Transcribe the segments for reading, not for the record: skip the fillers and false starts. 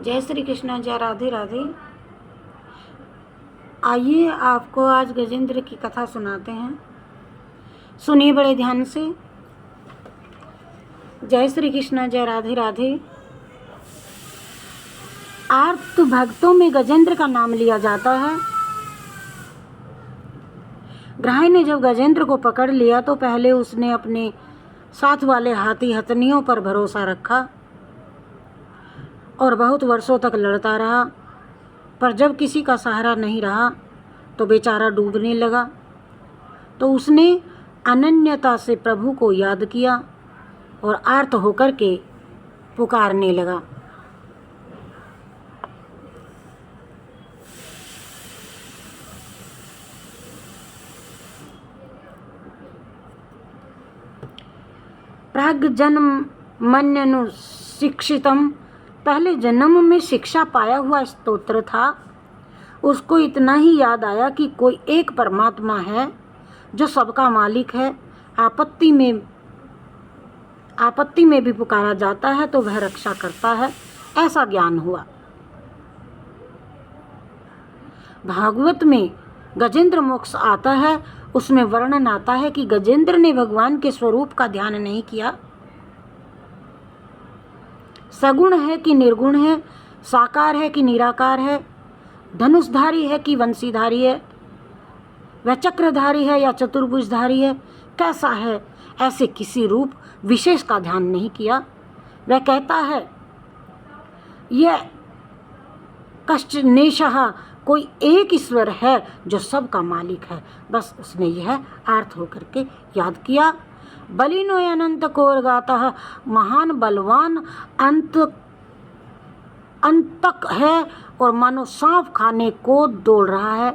जय श्री कृष्ण, जय राधे राधे। आइए आपको आज गजेंद्र की कथा सुनाते हैं। सुनिए बड़े ध्यान से। जय श्री कृष्ण, जय राधे राधे। आर्त भक्तों में गजेंद्र का नाम लिया जाता है। ग्राही ने जब गजेंद्र को पकड़ लिया तो पहले उसने अपने साथ वाले हाथी हथनियों पर भरोसा रखा और बहुत वर्षों तक लड़ता रहा, पर जब किसी का सहारा नहीं रहा तो बेचारा डूबने लगा। तो उसने अनन्यता से प्रभु को याद किया और आर्त होकर के पुकारने लगा। प्राग जन्म मन्यनु शिक्षितम, पहले जन्म में शिक्षा पाया हुआ स्तोत्र था। उसको इतना ही याद आया कि कोई एक परमात्मा है जो सबका मालिक है। आपत्ति में भी पुकारा जाता है तो वह रक्षा करता है, ऐसा ज्ञान हुआ। भागवत में गजेंद्र मोक्ष आता है, उसमें वर्णन आता है कि गजेंद्र ने भगवान के स्वरूप का ध्यान नहीं किया। सगुण है कि निर्गुण है, साकार है कि निराकार है, धनुषधारी है कि वंशीधारी है, वह चक्रधारी है या चतुर्भुजधारी है, कैसा है, ऐसे किसी रूप विशेष का ध्यान नहीं किया। वह कहता है यह कष्टनेशः, कोई एक ईश्वर है जो सबका मालिक है। बस उसने यह अर्थ होकर के याद किया। बलिनो अनंत कोरगातः, महान बलवान अंत तक है और मानो सांप खाने को दौड़ रहा है।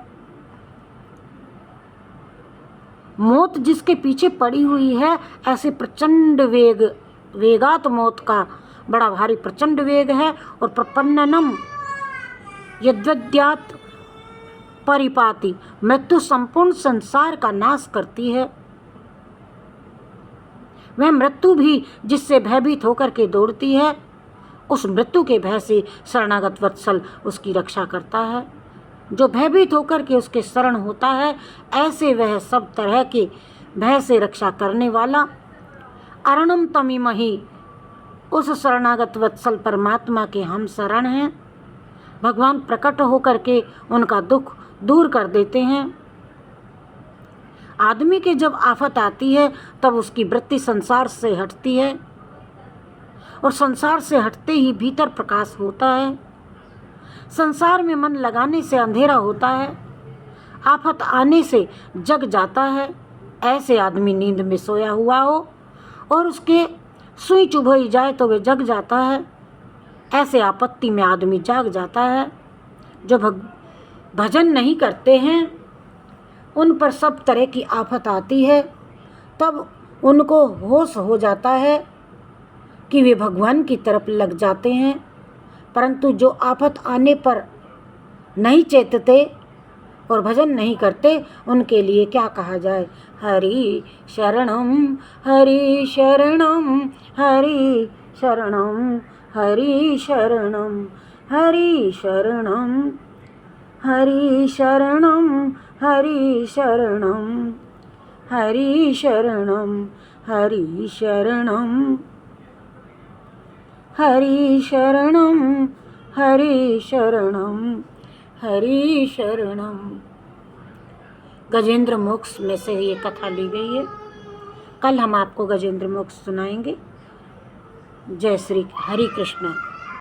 मौत जिसके पीछे पड़ी हुई है, ऐसे प्रचंड वेगात मौत का बड़ा भारी प्रचंड वेग है। और प्रपन्ननम यद्वद्यात् परिपाति, मृत्यु संपूर्ण संसार का नाश करती है। वह मृत्यु भी जिससे भयभीत होकर के दौड़ती है, उस मृत्यु के भय से शरणागत वत्सल उसकी रक्षा करता है। जो भयभीत होकर के उसके शरण होता है, ऐसे वह सब तरह के भय से रक्षा करने वाला अरणम तमीमहि, उस शरणागत वत्सल परमात्मा के हम शरण हैं। भगवान प्रकट होकर के उनका दुख दूर कर देते हैं। आदमी के जब आफत आती है तब उसकी वृत्ति संसार से हटती है और संसार से हटते ही भीतर प्रकाश होता है। संसार में मन लगाने से अंधेरा होता है, आफत आने से जग जाता है। ऐसे आदमी नींद में सोया हुआ हो और उसके सुई चुभोई जाए तो वे जग जाता है। ऐसे आपत्ति में आदमी जाग जाता है। जो भजन नहीं करते हैं उन पर सब तरह की आफत आती है, तब उनको होश हो जाता है कि वे भगवान की तरफ लग जाते हैं। परंतु जो आफत आने पर नहीं चेतते और भजन नहीं करते, उनके लिए क्या कहा जाए। हरि शरणम हरि शरणम हरि शरणम हरि शरणम हरि शरणम हरि शरणम हरि शरणम हरि शरणम हरि शरणम हरि शरणम हरि शरणम हरि शरणम। गजेंद्र मोक्ष में से ये कथा ली गई है। कल हम आपको गजेंद्र मोक्ष सुनाएंगे। जय श्री हरि कृष्ण।